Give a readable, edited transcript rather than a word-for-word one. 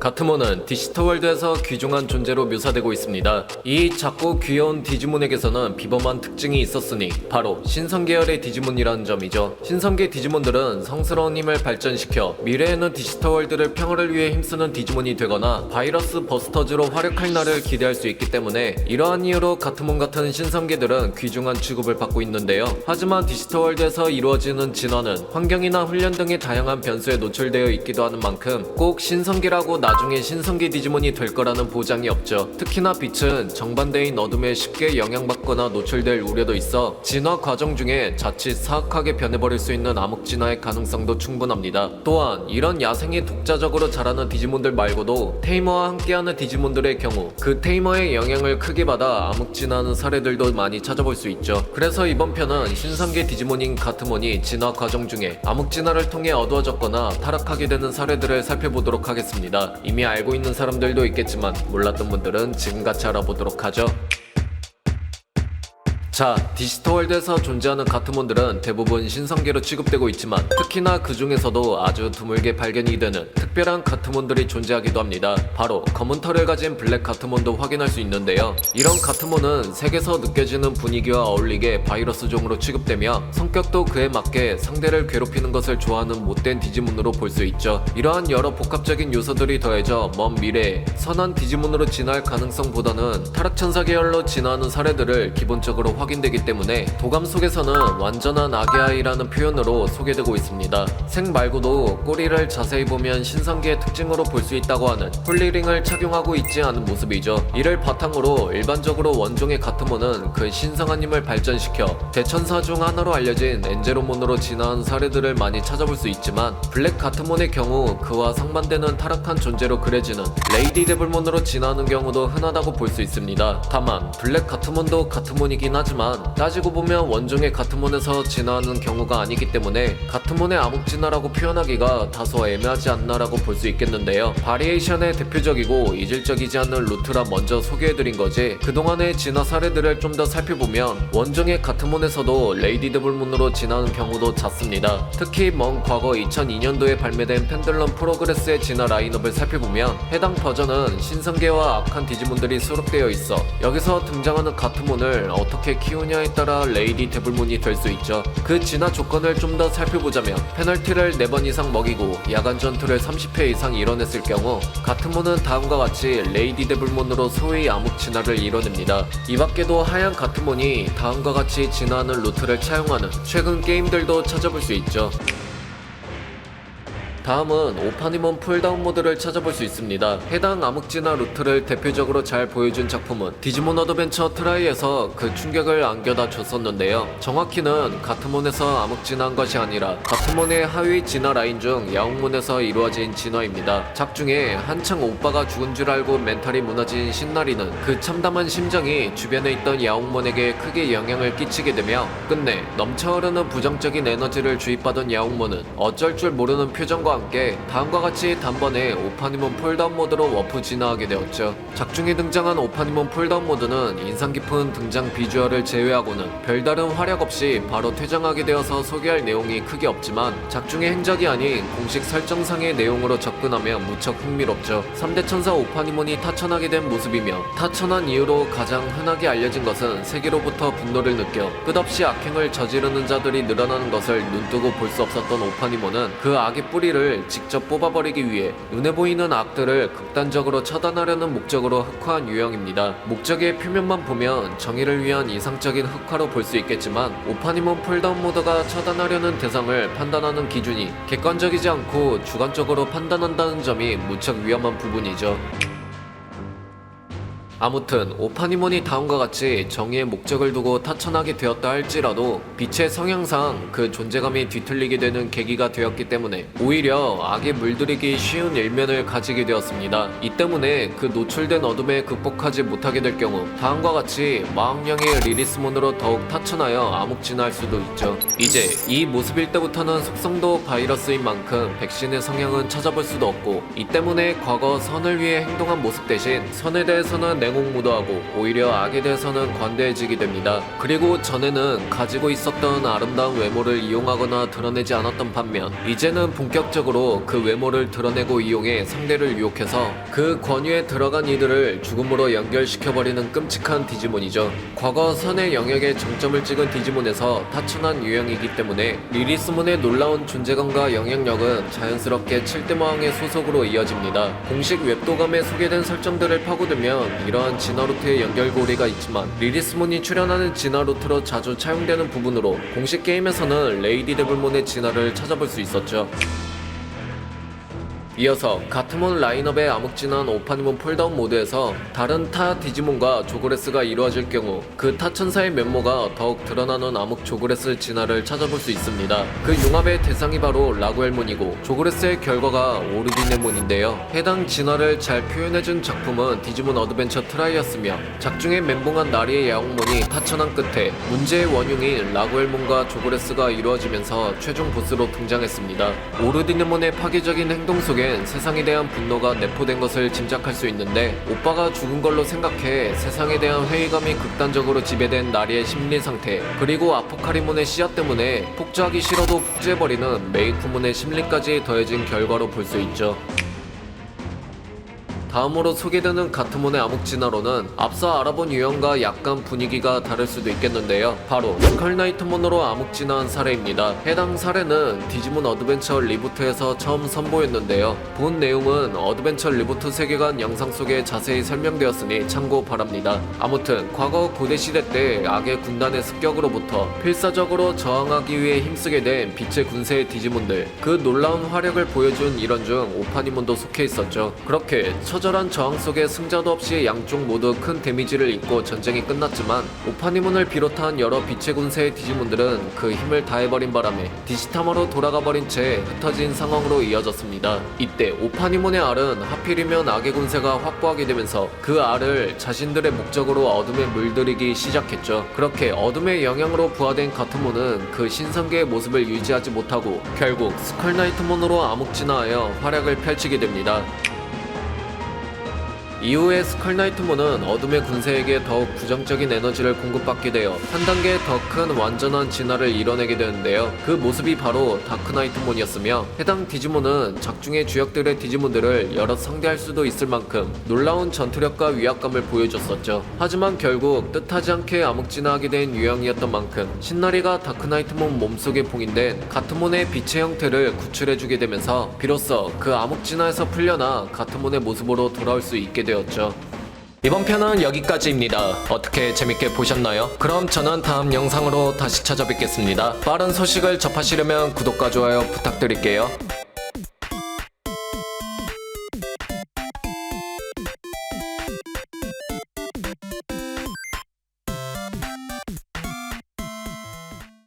가트몬은 디지털월드에서 귀중한 존재로 묘사되고 있습니다. 이 작고 귀여운 디지몬에게서는 비범한 특징이 있었으니 바로 신성 계열의 디지몬이라는 점이죠. 신성계 디지몬들은 성스러운 힘을 발전시켜 미래에는 디지털월드를 평화를 위해 힘쓰는 디지몬이 되거나 바이러스 버스터즈로 활약할 날을 기대할 수 있기 때문에 이러한 이유로 가트몬 같은 신성계들은 귀중한 취급을 받고 있는데요. 하지만 디지털월드에서 이루어지는 진화는 환경이나 훈련 등의 다양한 변수에 노출되어 있기도 하는 만큼 꼭 신성계라고 나중에 신성계 디지몬이 될 거라는 보장이 없죠. 특히나 빛은 정반대인 어둠에 쉽게 영향받거나 노출될 우려도 있어 진화 과정 중에 자칫 사악하게 변해버릴 수 있는 암흑 진화의 가능성도 충분합니다. 또한 이런 야생이 독자적으로 자라는 디지몬들 말고도 테이머와 함께하는 디지몬들의 경우 그 테이머의 영향을 크게 받아 암흑 진화하는 사례들도 많이 찾아볼 수 있죠. 그래서 이번 편은 신성계 디지몬인 가트몬이 진화 과정 중에 암흑 진화를 통해 어두워졌거나 타락하게 되는 사례들을 살펴보도록 하겠습니다. 이미 알고 있는 사람들도 있겠지만 몰랐던 분들은 지금같이 알아보도록 하죠. 자, 디지털월드에서 존재하는 가트몬들은 대부분 신성계로 취급되고 있지만 특히나 그 중에서도 아주 드물게 발견이 되는 특별한 가트몬들이 존재하기도 합니다. 바로 검은 털을 가진 블랙 가트몬도 확인할 수 있는데요. 이런 가트몬은 색에서 느껴지는 분위기와 어울리게 바이러스종으로 취급되며 성격도 그에 맞게 상대를 괴롭히는 것을 좋아하는 못된 디지몬으로 볼 수 있죠. 이러한 여러 복합적인 요소들이 더해져 먼 미래에 선한 디지몬으로 진화할 가능성보다는 타락천사 계열로 진화하는 사례들을 기본적으로 확인되기 때문에 도감 속에서는 완전한 아기아이라는 표현으로 소개되고 있습니다. 색 말고도 꼬리를 자세히 보면 신성계의 특징으로 볼 수 있다고 하는 홀리링을 착용하고 있지 않은 모습이죠. 이를 바탕으로 일반적으로 원종의 가트몬은 그 신성한 힘을 발전시켜 대천사 중 하나로 알려진 엔제로몬으로 진화한 사례들을 많이 찾아볼 수 있지만 블랙 가트몬의 경우 그와 상반되는 타락한 존재로 그려지는 레이디 데블몬으로 진화하는 경우도 흔하다고 볼 수 있습니다. 다만 블랙 가트몬도 가트몬이긴 하지만 따지고 보면 원종의 가트몬에서 진화하는 경우가 아니기 때문에 가트몬의 암흑 진화라고 표현하기가 다소 애매하지 않나라고 볼 수 있겠는데요. 바리에이션의 대표적이고 이질적이지 않는 루트라 먼저 소개해드린 거지 그동안의 진화 사례들을 좀 더 살펴보면 원종의 가트몬에서도 레이디 데블몬으로 진화하는 경우도 잦습니다. 특히 먼 과거 2002년도에 발매된 펜들럼 프로그레스의 진화 라인업을 살펴보면 해당 버전은 신성계와 악한 디지몬들이 수록되어 있어 여기서 등장하는 가트몬을 어떻게 키우냐에 따라 레이디 데블몬이 될 수 있죠. 그 진화 조건을 좀 더 살펴보자면 페널티를 4번 이상 먹이고 야간 전투를 30회 이상 이뤄냈을 경우 가트몬은 다음과 같이 레이디 데블몬으로 소위 암흑 진화를 이뤄냅니다. 이 밖에도 하얀 가트몬이 다음과 같이 진화하는 루트를 차용하는 최근 게임들도 찾아볼 수 있죠. 다음은 오파니몬 풀다운 모드를 찾아볼 수 있습니다. 해당 암흑진화 루트를 대표적으로 잘 보여준 작품은 디지몬 어드벤처 트라이에서 그 충격을 안겨다 줬었는데요. 정확히는 가트몬에서 암흑진화한 것이 아니라 가트몬의 하위 진화 라인 중 야옹몬에서 이루어진 진화입니다. 작중에 한창 오빠가 죽은 줄 알고 멘탈이 무너진 신나리는 그 참담한 심정이 주변에 있던 야옹몬에게 크게 영향을 끼치게 되며 끝내 넘쳐흐르는 부정적인 에너지를 주입받은 야옹몬은 어쩔 줄 모르는 표정과 함께 다음과 같이 단번에 오파니몬 폴다운 모드로 워프 진화하게 되었죠. 작중에 등장한 오파니몬 폴다운 모드는 인상 깊은 등장 비주얼을 제외하고는 별다른 활약 없이 바로 퇴장하게 되어서 소개할 내용이 크게 없지만 작중의 행적이 아닌 공식 설정상의 내용으로 접근하면 무척 흥미롭죠. 3대 천사 오파니몬이 타천하게 된 모습이며 타천한 이후로 가장 흔하게 알려진 것은 세계로부터 분노를 느껴 끝없이 악행을 저지르는 자들이 늘어나는 것을 눈뜨고 볼 수 없었던 오파니몬은 그 악의 뿌리를 직접 뽑아버리기 위해 눈에 보이는 악들을 극단적으로 처단하려는 목적으로 흑화한 유형입니다. 목적의 표면만 보면 정의를 위한 이상적인 흑화로 볼 수 있겠지만 오파니몬 폴다운 모드가 처단하려는 대상을 판단하는 기준이 객관적이지 않고 주관적으로 판단한다는 점이 무척 위험한 부분이죠. 아무튼 오파니몬이 다음과 같이 정의의 목적을 두고 타천하게 되었다 할지라도 빛의 성향상 그 존재감이 뒤틀리게 되는 계기가 되었기 때문에 오히려 악에 물들이기 쉬운 일면을 가지게 되었습니다. 이 때문에 그 노출된 어둠에 극복하지 못하게 될 경우 다음과 같이 마왕령의 리리스몬으로 더욱 타천하여 암흑진화할 수도 있죠. 이제 이 모습일 때부터는 속성도 바이러스인 만큼 백신의 성향은 찾아볼 수도 없고 이 때문에 과거 선을 위해 행동한 모습 대신 선에 대해서는 냉혹무도하고 오히려 악에 대해서는 관대해지게 됩니다. 그리고 전에는 가지고 있었던 아름다운 외모를 이용하거나 드러내지 않았던 반면 이제는 본격적으로 그 외모를 드러내고 이용해 상대를 유혹해서 그 권위에 들어간 이들을 죽음으로 연결시켜버리는 끔찍한 디지몬이죠. 과거 선의 영역에 정점을 찍은 디지몬에서 타천한 유형이기 때문에 리리스몬의 놀라운 존재감과 영향력은 자연스럽게 7대 모항의 소속으로 이어집니다. 공식 웹도감에 소개된 설정들을 파고들면 이러한 진화루트의 연결고리가 있지만 리리스몬이 출연하는 진화루트로 자주 차용되는 부분으로 공식 게임에서는 레이디 데블몬의 진화를 찾아볼 수 있었죠. 이어서 가트몬 라인업의 암흑진한 오파니몬 폴다운 모드에서 다른 타 디지몬과 조그레스가 이루어질 경우 그 타천사의 면모가 더욱 드러나는 암흑 조그레스 진화를 찾아볼 수 있습니다. 그 융합의 대상이 바로 라구엘몬이고 조그레스의 결과가 오르디네몬인데요. 해당 진화를 잘 표현해준 작품은 디지몬 어드벤처 트라이였으며 작중에 멘붕한 나리의 야옹몬이 타천한 끝에 문제의 원흉인 라구엘몬과 조그레스가 이루어지면서 최종 보스로 등장했습니다. 오르디네몬의 파괴적인 행동 속에 세상에 대한 분노가 내포된 것을 짐작할 수 있는데 오빠가 죽은 걸로 생각해 세상에 대한 회의감이 극단적으로 지배된 나리의 심리 상태, 그리고 아포카리몬의 씨앗 때문에 폭주하기 싫어도 폭주해버리는 메이쿠몬의 심리까지 더해진 결과로 볼 수 있죠. 다음으로 소개되는 가트몬의 암흑진화로는 앞서 알아본 유형과 약간 분위기가 다를 수도 있겠는데요. 바로 스컬나이트몬으로 암흑진화한 사례입니다. 해당 사례는 디지몬 어드벤처 리부트에서 처음 선보였는데요. 본 내용은 어드벤처 리부트 세계관 영상 속에 자세히 설명되었으니 참고 바랍니다. 아무튼 과거 고대시대 때 악의 군단의 습격으로부터 필사적으로 저항하기 위해 힘쓰게 된 빛의 군세의 디지몬들, 그 놀라운 화력을 보여준 일원 중 오파니몬도 속해 있었죠. 그렇게 처절한 저항 속에 승자도 없이 양쪽 모두 큰 데미지를 입고 전쟁이 끝났지만 오파니몬을 비롯한 여러 빛의 군세의 디지몬들은 그 힘을 다해버린 바람에 디지타마로 돌아가버린 채 흩어진 상황으로 이어졌습니다. 이때 오파니몬의 알은 하필이면 악의 군세가 확보하게 되면서 그 알을 자신들의 목적으로 어둠에 물들이기 시작했죠. 그렇게 어둠의 영향으로 부화된 가트몬은 그 신성계의 모습을 유지하지 못하고 결국 스컬나이트몬으로 암흑진화하여 활약을 펼치게 됩니다. 이후에 스컬나이트몬은 어둠의 군세에게 더욱 부정적인 에너지를 공급받게 되어 한 단계 더 큰 완전한 진화를 이뤄내게 되는데요. 그 모습이 바로 다크나이트몬이었으며 해당 디지몬은 작중의 주역들의 디지몬들을 여럿 상대할 수도 있을 만큼 놀라운 전투력과 위압감을 보여줬었죠. 하지만 결국 뜻하지 않게 암흑진화하게 된 유형이었던 만큼 신나리가 다크나이트몬 몸속에 봉인된 가트몬의 빛의 형태를 구출해주게 되면서 비로소 그 암흑진화에서 풀려나 가트몬의 모습으로 돌아올 수 있게 되었죠. 이번 편은 여기까지입니다. 어떻게 재밌게 보셨나요? 그럼 저는 다음 영상으로 다시 찾아뵙겠습니다. 빠른 소식을 접하시려면 구독과 좋아요 부탁드릴게요.